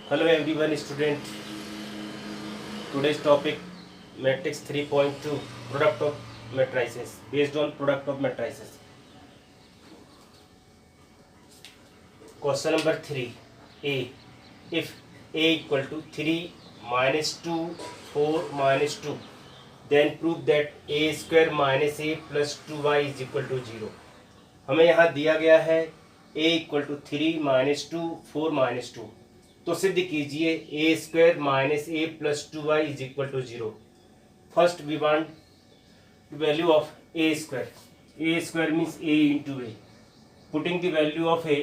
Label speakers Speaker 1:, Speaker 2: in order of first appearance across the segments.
Speaker 1: Hello everyone student. Today's topic matrix 3.2 product of matrices based on product of matrices. Question number 3 A. If A equal to 3 minus 2 4 minus 2 then prove that A square minus A plus 2y is equal to 0. हमें यहाँ दिया गया है A equal to 3 minus 2 4 minus 2, तो सिद्ध कीजिए A square minus A plus 2y is equal to 0. First we want value of A square means A into A. Putting the value of A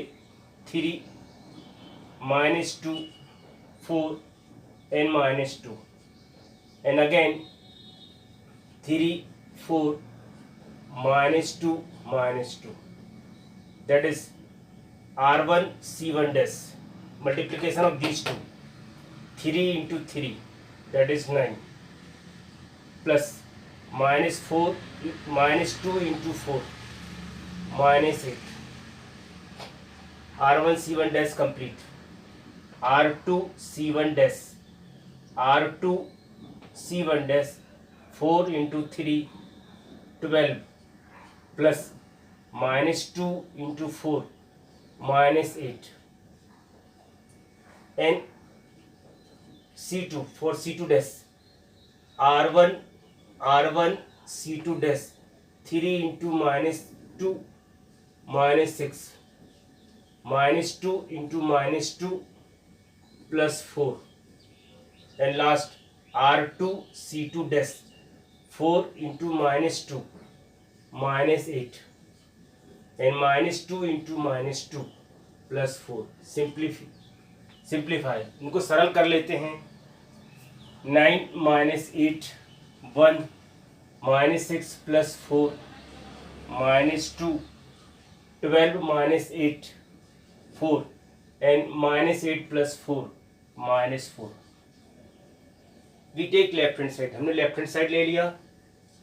Speaker 1: 3 minus 2 4 and minus 2 and again 3 4 minus 2 minus 2, that is r1 c1 dash. Multiplication of these two, 3 into 3, that is 9, plus minus 4 minus 2 into 4 minus 8. r1 c1 dash complete. r2 c1 dash, r2 c1 dash 4 into 3 12 plus minus 2 into 4 minus 8 and c2 for c2 dash r1 c2 dash 3 into minus 2 minus 6 minus 2 into minus 2 plus 4 and last r2 c2 dash 4 into minus 2 minus 8 and minus 2 into minus 2 plus 4. Simplify इनको सरल कर लेते हैं. 9 minus 8 1 minus 6 plus 4 minus 2 12 minus 8 4 and minus 8 plus 4 minus 4. We take left hand side. हमने left hand side ले लिया.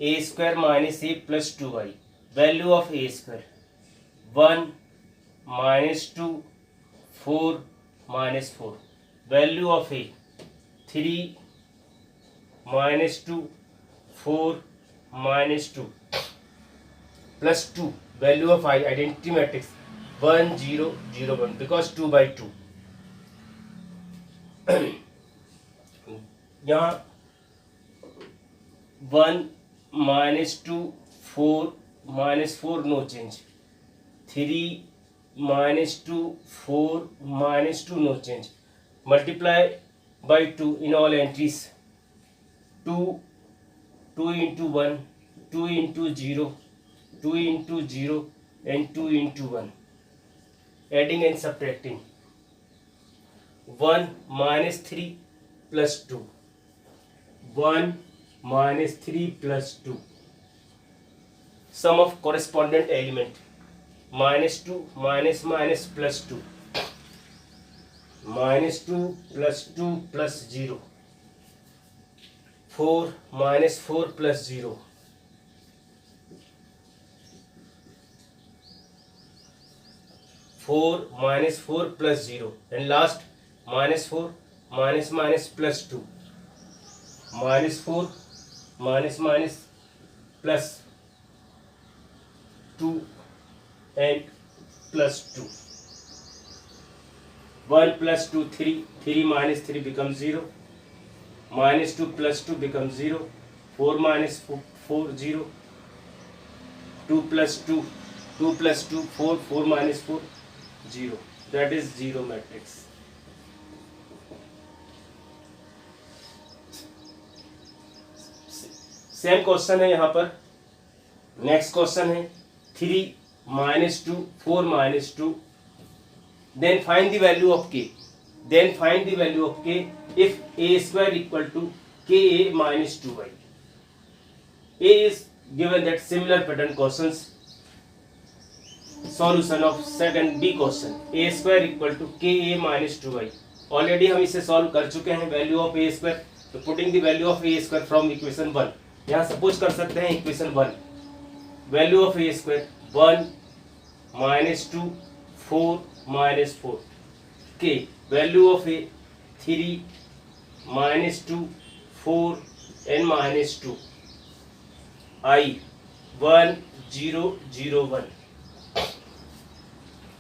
Speaker 1: A square minus A plus 2y. Value of A square 1 minus 2 4 minus 4. Value of a 3 minus 2 4 minus 2 plus 2. Value of I identity matrix 1 0 0 1 because 2 by 2. यहाँ 1 minus 2 4 minus 4 no change. 3 minus 2 4 minus 2 no change. Multiply by 2 in all entries. 2 into 1 2 into 0 2 into 0 and 2 into 1. Adding and subtracting. 1 minus 3 plus 2 1 minus 3 plus 2. Sum of correspondent element. minus 2 minus minus plus 2 minus 2 plus 2 plus 0 4 minus 4 plus 0 4 minus 4 plus 0 and last minus 4 minus minus plus 2 minus 4 minus minus plus 2 and plus 2. 1 plus 2 3 3 minus 3 becomes 0. Minus 2 plus 2 becomes 0. 4 minus 4 0. 2 plus 2 2 plus 2 4 4 minus 4 0. That is 0 matrix. Same question है यहाँ पर. Next question है 3 minus 2 4 minus 2, then find the value of k. If a square equal to ka minus 2y. A is given that similar pattern questions. Solution of second B question. A square equal to ka minus 2y. Already हम इसे solve कर चुके हैं. Value of a square, तो putting the value of a square from equation 1. यहाँ suppose कर सकते हैं equation 1. Value of a square 1 minus 2 4 minus 4. K value of a 3 minus 2 4 n minus 2 I 1 0 0 1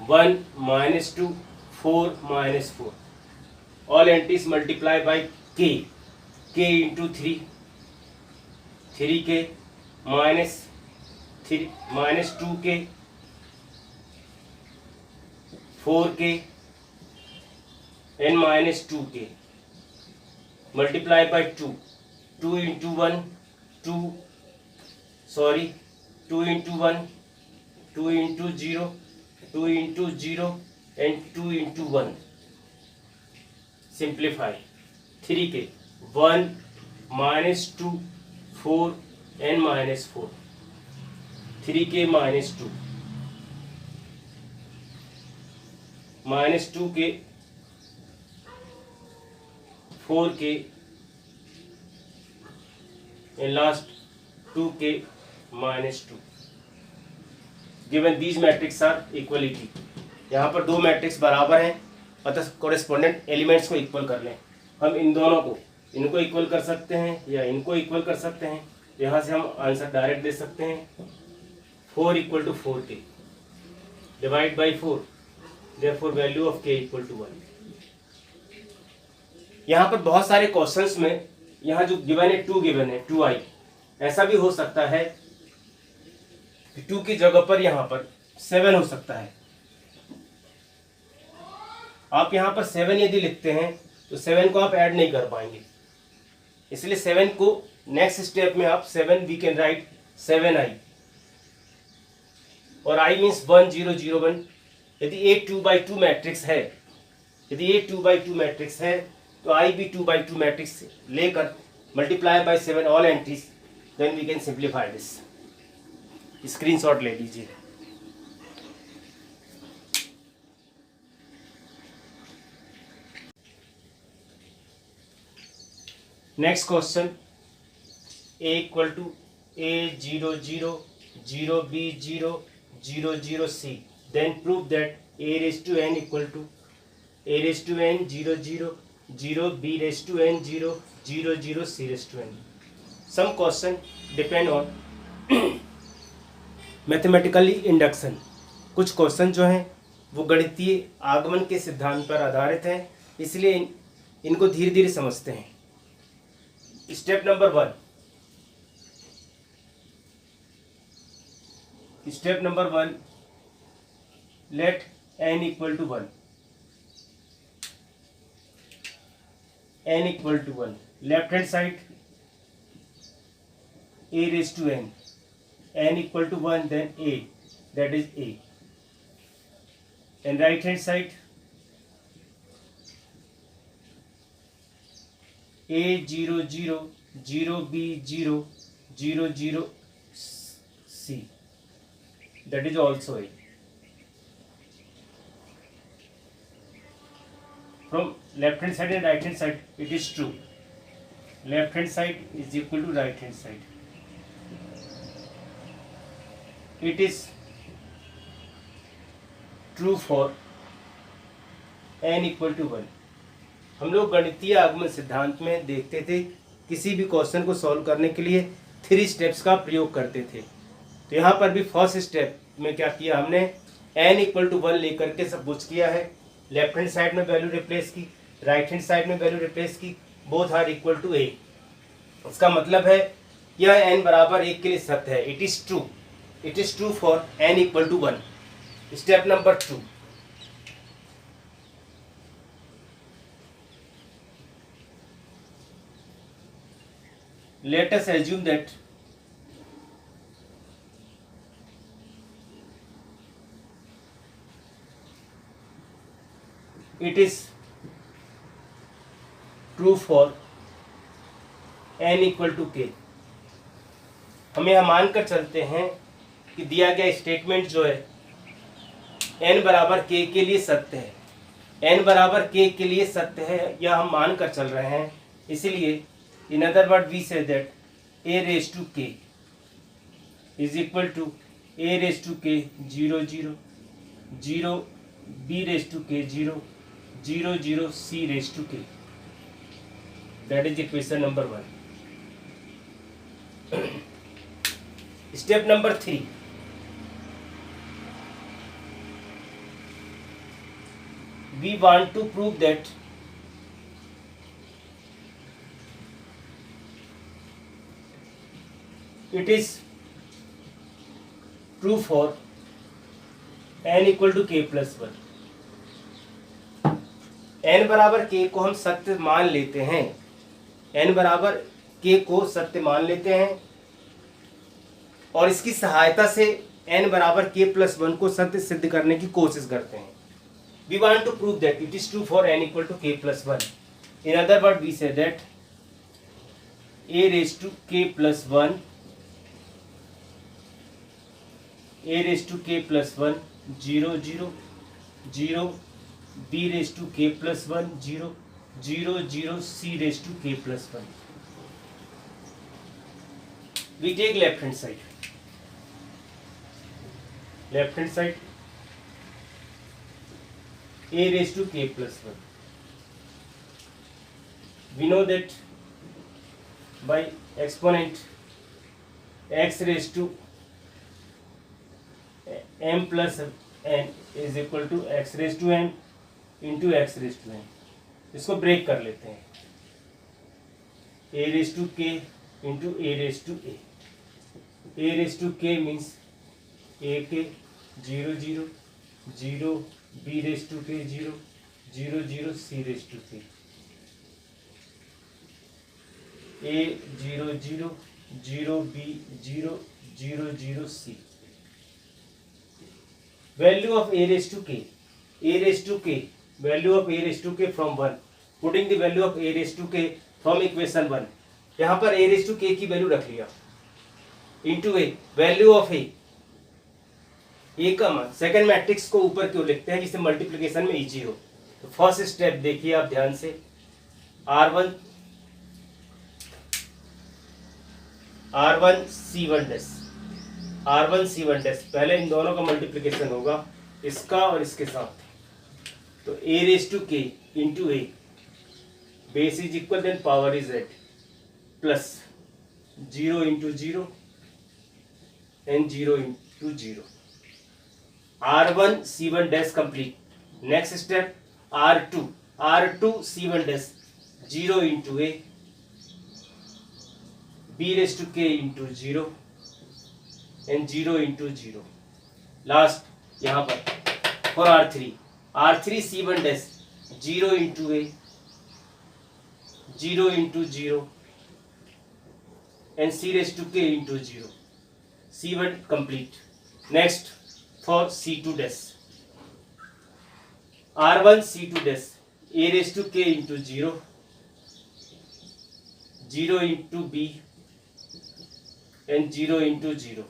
Speaker 1: 1 minus 2 4 minus 4 all entities multiply by k into 3 3k minus 2k 4k n minus 2k multiply by 2 2 into 1 2 into 1 2 into 0 2 into 0 and 2 into 1 simplify 3k 1 minus 2 4 n minus 4 3k minus 2 minus 2k 4k and last 2k minus 2 given these matrix are equality यहाँ पर दो matrix बराबर हैं अतः correspondent elements को equal कर लें। हम इन दोनों को इनको इक्वल कर सकते हैं या इनको इक्वल कर सकते हैं। यहाँ से हम आंसर डायरेक्ट दे सकते हैं 4 equal to 4k divide by 4 therefore value of k equal to 1। यहाँ पर बहुत सारे क्वेश्चंस में यहाँ जो गिवन है 2 गिवन है 2i ऐसा भी हो सकता है कि 2 की जगह पर यहाँ पर 7 हो सकता है। आप यहाँ पर 7 यदि लिखते हैं तो 7 को आप ऐड नहीं कर पाएंगे, इसलिए 7 को नेक्स्ट स्टेप में आप 7 वी कैन राइट 7i और i मीन्स 1 0 0 1। यदि a 2/2 मैट्रिक्स है तो i भी 2/2 मैट्रिक्स लेकर multiply by 7 all entries then we can simplify this. Screenshot ले लीजिए। Next question a equal to a 0 0 0 b 0 0 0 c then prove that a raise to n equal to a raise to n 0 0 0 b raise to n 0 0 0 c raise to n। Some question depend on mathematically induction. कुछ question जो हैं वो गणितीय आगमन के सिद्धांत पर आधारित हैं, इसलिए इनको धीरे धीरे समझते हैं। Step number 1 let n equal to 1 left hand side a raised to n equal to 1 then a, that is a, and right hand side a 0 0 0 b 0 0 0 c, that is also a। from left hand side and right hand side it is true, left hand side is equal to right hand side, it is true for n equal to 1। हम लोग गणितीय आगमन सिद्धांत में देखते थे किसी भी क्वेश्चन को सॉल्व करने के लिए 3 स्टेप्स का प्रयोग करते थे। तो यहाँ पर भी फर्स्ट स्टेप में क्या किया हमने, n इक्वल टू 1 लेकर के सब कुछ किया है। लेफ्ट हैंड साइड में वैल्यू रिप्लेस की, राइट हैंड साइड में वैल्यू रिप्लेस की, both are equal to a। इसका मतलब है यह n बराबर 1 के लिए सत्य है। It is true for n equal to 1। Step number 2, let us assume that it is true for n equal to k। हम यह मानकर चलते हैं कि दिया गया स्टेटमेंट जो है n बराबर k के लिए सत्य है, n बराबर k के लिए सत्य है, यह हम मानकर चल रहे हैं। इसलिए in other word we say that a raised to k is equal to a raised to k 0 0 0 b raised to k 0 0 0 c raised to k। That is equation number 1. Step number 3. We want to prove that it is true for n equal to k plus 1. n बराबर k को हम सत्य मान लेते हैं, n बराबर k को सत्य मान लेते हैं और इसकी सहायता से n बराबर k plus 1 को सत्य सिद्ध करने की कोशिश करते हैं. We want to prove that it is true for n equal to k plus 1. In other words, we say that a raised to k plus 1, a raised to k plus 1 0 0 0, b raised to k plus 1 0 0 0, c raised to k plus 1. We take left hand side. Left hand side, a raised to k plus 1. We know that by exponent x raised to m plus n is equal to x raised to n into x raised to n. इसको break कर लेते हैं. a raised to k into a raised to a. a raised to k means a k 0 0 0, b raised to k 0 0 0, c raised to k. a 0 0 0, b 0 0 0, c. Value of a raised to k. a raised to k. Value of a raised to k from 1. Putting the value of a raised to k from equation 1. यहाँ पर a raised to k की value रख लिया. Into a value of a. ए का मान second matrix को ऊपर क्यों लिखते हैं जिससे मल्टीप्लिकेशन में इजी हो. तो फर्स्ट स्टेप देखिए आप ध्यान से. R1 C1 dash, R1 C1 dash. पहले इन दोनों का मल्टीप्लिकेशन होगा इसका और इसके साथ. तो a raise to k into A, base is equal then power is add plus 0 into 0 and 0 into 0. R1 C1 dash complete. Next step R2 C1 dash 0 into a, b raised to k into 0 and 0 into 0. Last यहाँ पर for R3 C1 dash 0 into a, 0 into 0 and c raised to k into 0. C1 complete. Next for C2 dash, R1 C2 dash a raised to k into 0, 0 into b and 0 into 0.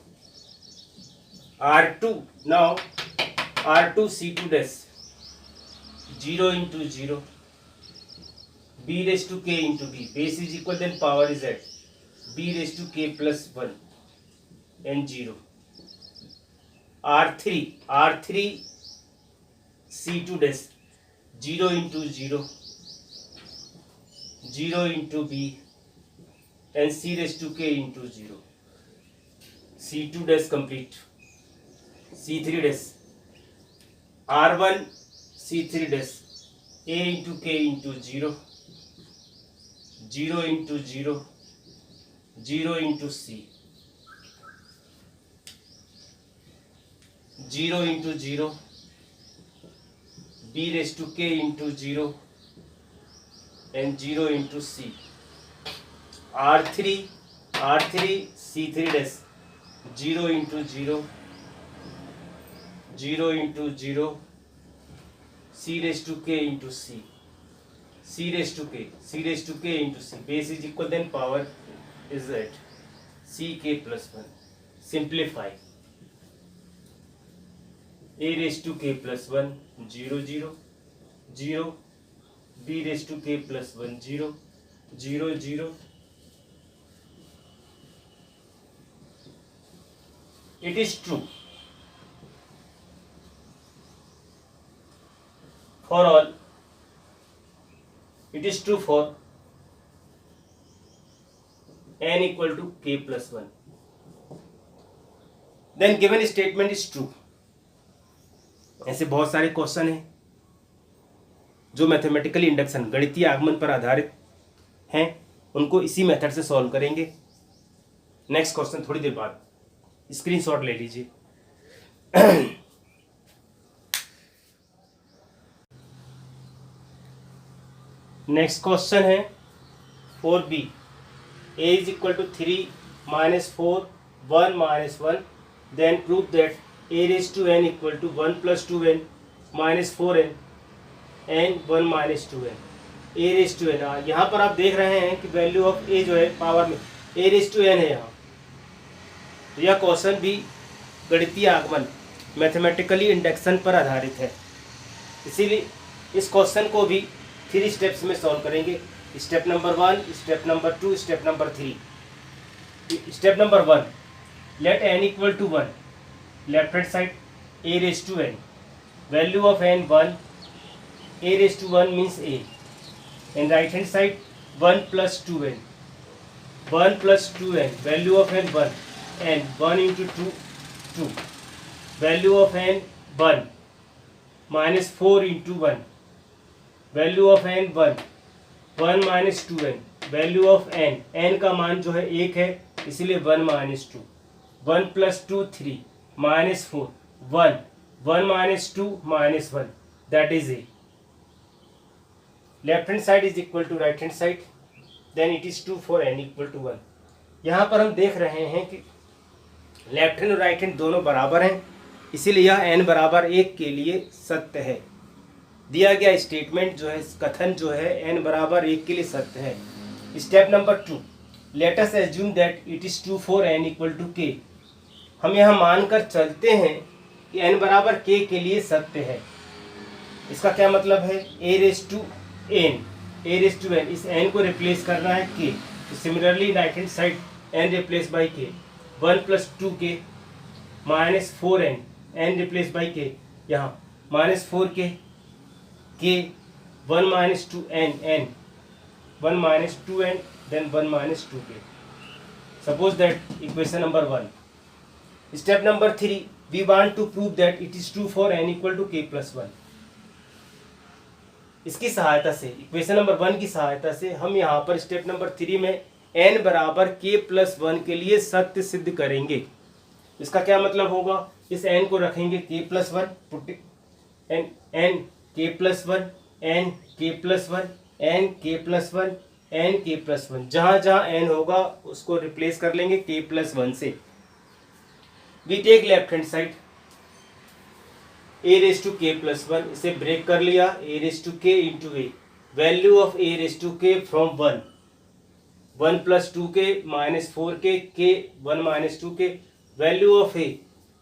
Speaker 1: R2 now R2 C2 dash 0 into 0, b raised to k into b, base is equal then power is at b raised to k plus 1 and 0. R3 C2 dash 0 into 0, 0 into b and c raised to k into 0. C2 dash complete. C3 dash R1 C3 dash a into k into 0, 0 into 0, 0 into c, 0 into 0, b raised to k into 0 and 0 into c. R3 C3 dash 0 into 0, 0 into 0, c raised to k into c, c raised to k into c. Base is equal then power is at ck plus 1. Simplify. A raised to k plus 1 0 0 0, b raised to k plus 1 0 0 0. It is true for all. It is true for n equal to k plus 1. Then given statement is true. ऐसे बहुत सारे question हैं जो mathematically induction गणितीय आगमन पर आधारित हैं, उनको इसी मेथड से सॉल्व करेंगे। नेक्स्ट क्वेश्चन थोड़ी देर बाद, स्क्रीनशॉट ले लीजिए। नेक्स्ट क्वेश्चन है 4b, a is equal to 3 minus 4 1 minus 1, then prove that a raised to n equal to 1 plus 2n minus 4n and 1 minus 2n। a raised to n, यहाँ पर आप देख रहे हैं कि वैल्यू ऑफ a जो है पावर में a raised to n है यहाँ। तो यह क्वेश्चन भी गणितीय आगमन मैथमेटिकली इंडक्शन पर आधारित है, इसीलिए इस क्वेश्चन को भी 3 स्टेप्स में सॉल्व करेंगे। Step number 1, step number 2, step number 3। Step number 1, let n equal to 1, left hand side a raise to n, value of n 1, a raise to 1 means a, and right hand side 1 plus 2n, 1 plus 2n, value of n 1, and 1 into 2 2, value of n 1 minus 4 into 1, value of n 1 1 minus 2n, value of n का मान जो है 1 है, इसलिए 1 minus 2, 1 plus 2 3 minus 4 1, 1 minus 2 minus 1, that is a। Left hand side is equal to right hand side, then it is 2 for n equal to 1। यहाँ पर हम देख रहे हैं कि लेफ्ट हैंड और राइट हैंड दोनों बराबर हैं, इसीलिए यह n बराबर 1 के लिए सत्य है। दिया गया स्टेटमेंट जो है, कथन जो है n बराबर 1 के लिए सत्य है। Step number 2, let us assume that it is 2 for n equal to k। हम यहाँ मानकर चलते हैं कि n बराबर k के लिए सत्य है। इसका क्या मतलब है? a रेज टू n, इस n को रिप्लेस करना है k। तो similarly right hand side n replace by k, 1 plus 2k minus 4n, n replace by k, यहाँ minus 4k, k 1 minus 2n, n 1 minus 2n, then 1 minus 2k। Suppose that equation number 1। Step number 3, we want to prove that it is true for n equal to k plus 1। इसकी सहायता से, equation number 1 की सहायता से हम यहाँ पर step number 3 में n बराबर k प्लस 1 के लिए सत्य सिद्ध करेंगे। इसका क्या मतलब होगा? इस n को रखेंगे k plus 1, put n k plus 1, n k plus 1, n k plus 1, n k plus 1, जहाँ जहाँ n होगा उसको रिप्लेस कर लेंगे k प्लस 1 से। We take left hand side a raise to k plus 1, इसे ब्रेक कर लिया, a raise to k into a, value of a raise to k from 1, 1 plus 2k minus 4k, k 1 minus 2k, value of a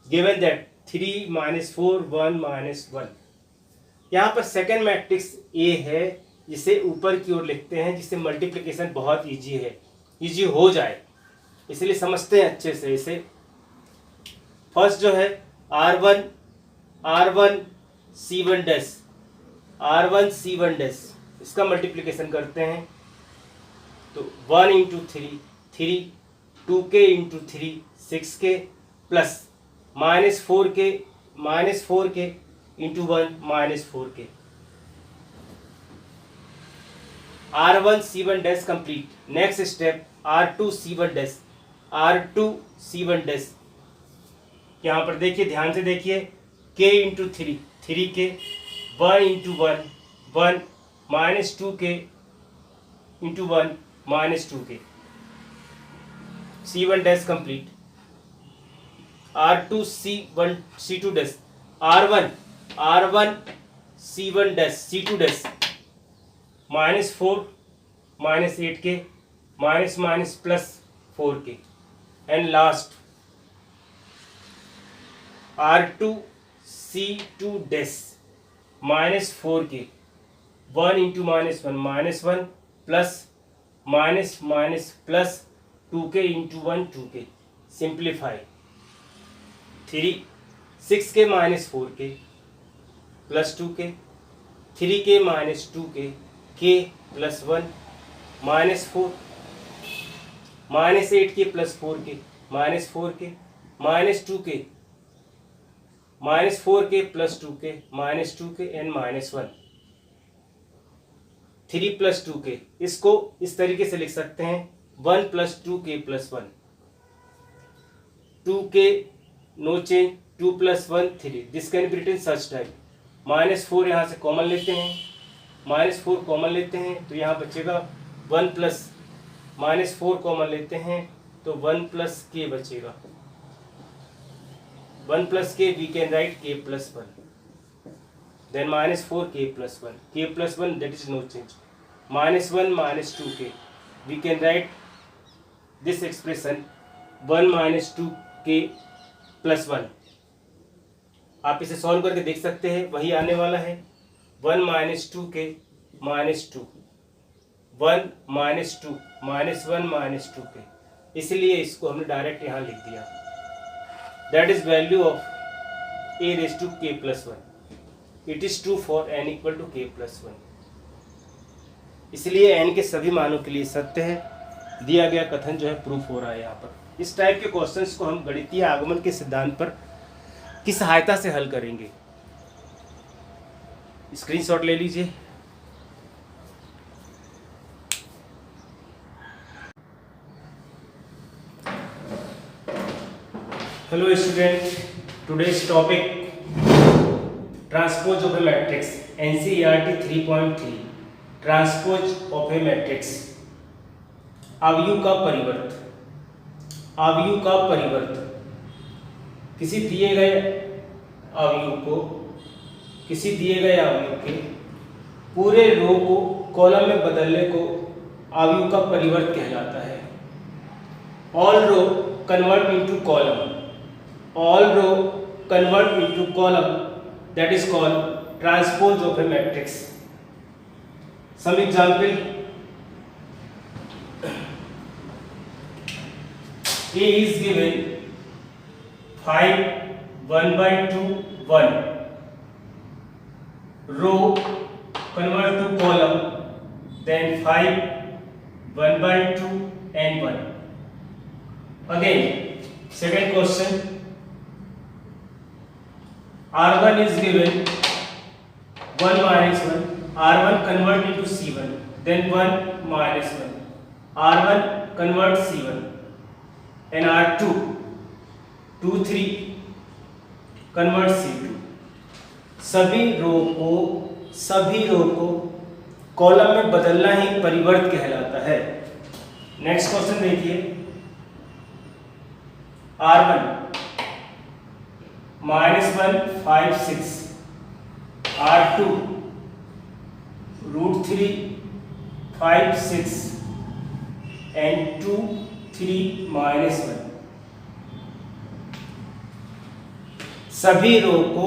Speaker 1: given that 3 minus 4 1 minus 1। यहाँ पर second matrix A है, जिसे ऊपर की ओर लिखते हैं, जिससे मल्टीप्लिकेशन बहुत इजी है, इजी हो जाए, इसलिए समझते हैं अच्छे से इसे। फर्स्ट जो है R1 C1 dash, R1 C1 dash, इसका मल्टीप्लिकेशन करते हैं तो 1 into 3 2k into 3 6k plus minus 4k into 1 minus 4k। R1 C1 dash complete. Next step R2 C1 dash, R2 C1 dash, यहाँ पर देखिए, ध्यान से देखिए, k into 3k, 1 into 1 minus 2k into 1 minus 2k। C1 dash complete. R2 C2 dash, R1 C1 dash C2 dash, minus 4 minus 8k minus minus plus 4k, and last R2 C2 dash minus 4k, 1 into minus 1 minus 1 plus minus minus plus 2k into 1 2k। Simplify 6k minus 4k plus 2k, 3k minus 2k, k plus 1 minus 4, -8 के plus 4 के -4 के -2 के -4 के plus 2 के -2 के and -1 3 + 2 के। इसको इस तरीके से लिख सकते हैं 1 + 2 के + 1 2 के no change 2 + 1 3 this can be written such type. -4 यहाँ से कॉमन लेते हैं -4 कॉमन लेते हैं तो यहाँ बचेगा 1 प्लस -4 कॉमन लेते हैं तो 1 + k बचेगा 1 + k we can write k + 1 then -4 k + 1 k + 1 that is no change -1 -2 k we can write this expression 1 - 2 k + 1। आप इसे सॉल्व करके देख सकते हैं वही आने वाला है 1 - 2 k -2 1 - 2 -1 - 2 k इसलिए इसको हमने डायरेक्ट यहाँ लिख दिया that is value of a raised to k + 1 it is true for n = k + 1। इसलिए n के सभी मानों के लिए सत्य है। दिया गया कथन जो है प्रूफ हो रहा है यहाँ पर। इस टाइप के क्वेश्चंस को हम गणितीय आगमन के सिद्धांत पर की सहायता से हल करेंगे। स्क्रीनशॉट ले लीजिए। Hello student, today's topic transpose of A matrix NCERT 3.3 transpose of A matrix. अवयव का परिवर्त किसी दिए गए अवयव के पूरे रो को कॉलम में बदलने को अवयव का परिवर्त कहलाता है। All row convert into column that is called transpose of a matrix. Some example: A is given 5 1/2 1 row convert to column, then 5 1/2 and 1. Again, second question, R1 is given 1 - 1 R1 convert into C1, then 1 - 1 R1 convert C1 and R2 2 3 convert C2। सभी रो को column में बदलना ही परिवर्त कहलाता है। Next question देखिए, R1 -1 5 6 R2 √3 5 6 and 2 3 -1। सभी रो को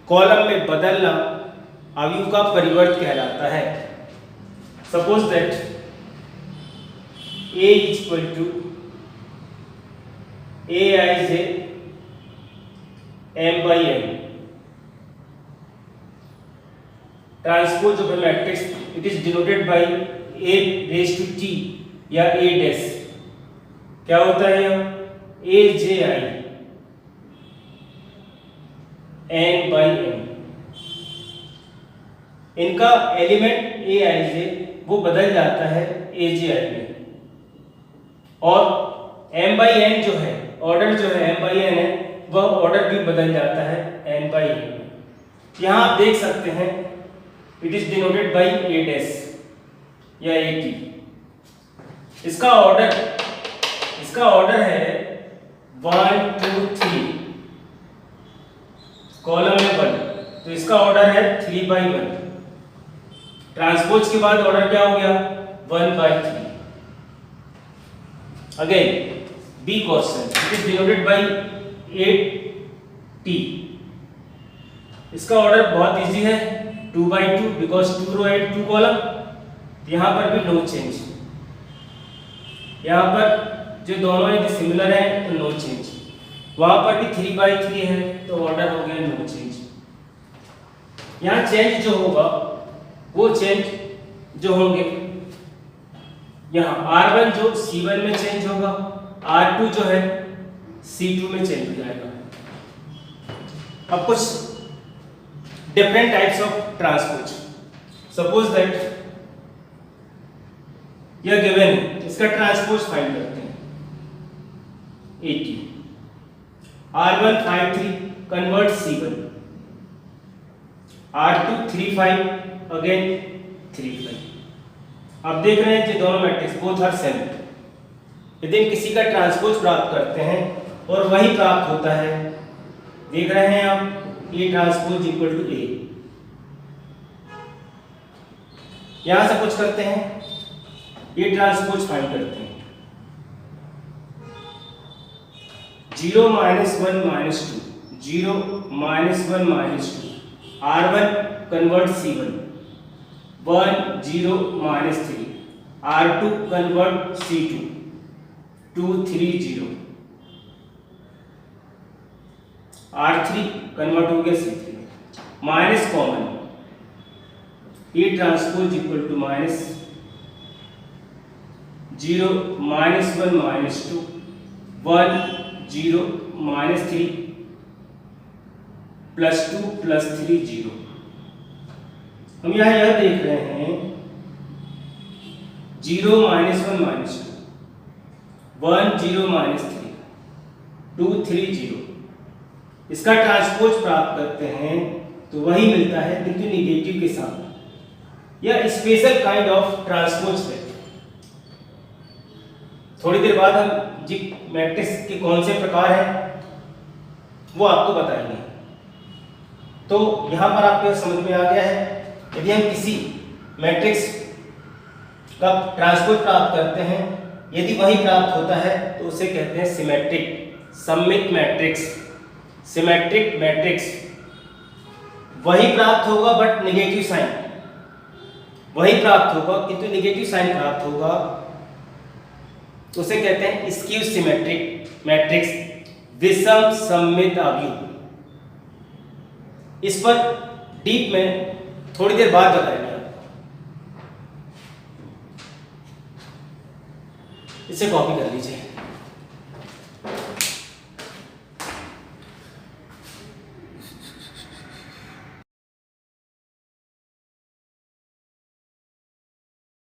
Speaker 1: कॉलम में बदलना अवयव का परिवर्त कहलाता है। Suppose that A = Aij m/n transpose of A matrix it is denoted bye a raised to t या a डैश। क्या होता है यह Aj n/n। इनका एलिमेंट Aij वो बदल जाता है Aj में और m/n जो है ऑर्डर जो है m/n है वह ऑर्डर भी बदल जाता है n/n। यहाँ आप देख सकते हैं it is denoted bye a dash या at। इसका ऑर्डर है 1 2 3 कॉलम में 1 तो इसका ऑर्डर है 3/1। ट्रांसपोज के बाद ऑर्डर क्या हो गया 1/3। Again B question it is denoted by 8t। इसका ऑर्डर बहुत इजी है 2/2 बिकॉज 2 रो एंड 2 कॉलम। यहाँ पर भी नो चेंज। यहाँ पर जो दोनों यदि सिमिलर है तो नो चेंज। वहां पर भी 3/3 है तो ऑर्डर हो गया नो चेंज। यहाँ चेंज जो होगा वो चेंज जो होंगे यहाँ R1 जो C1 में चेंज होगा, R2 जो है C2 में चेंज हो जाएगा। अब कुछ different types of transpose, suppose that यह गिवन है, इसका ट्रांसपोज फाइंड करते हैं। 80 R1 53 convert C1, R2 35 again 35। अब देख रहे हैं कि दोनों मैट्रिक्स बोथ आर सेम। यदि किसी का ट्रांसपोज प्राप्त करते हैं और वही प्राप्त होता है, देख रहे हैं आप A transpose equal to A। यहां से कुछ करते हैं, A ट्रांसपोज फाइंड करते हैं। 0 -1 -2, 0 -1 -2, R1 convert C1, 1 0 -3, R2 convert C2, 2 3 0, R3 convert हो गया C3, minus common, A transpose equal to minus 0 -1 -2, 1 0 -3 +2 +3 0। हम यहाँ यह देख रहे हैं 0 -1 -2, 1 0 -3, 2 3 0। इसका ट्रांसपोज प्राप्त करते हैं तो वही मिलता है किंतु निगेटिव के साथ। यह स्पेशल काइंड ऑफ ट्रांसपोज है। थोड़ी देर बाद हम जी मैट्रिक्स के कौन से प्रकार हैं वो आपको बताएंगे। तो यहाँ पर आपको समझ में आ गया है, यदि हम किसी मैट्रिक्स का ट्रांसपोज प्राप्त करते हैं, यदि वही प्राप्त होता है तो उसे कहते हैं सिमेट्रिक, सममित मैट्रिक्स। सिमेट्रिक मैट्रिक्स वही प्राप्त होगा बट नेगेटिव साइन, वही प्राप्त होगा किंतु नेगेटिव साइन प्राप्त होगा, तो उसे कहते हैं स्क्यू सिमेट्रिक मैट्रिक्स, विषम सममित आव्यूह। इस पर डीप में थोड़ी देर बाद बताएंगे। इसे कॉपी कर लीजिए।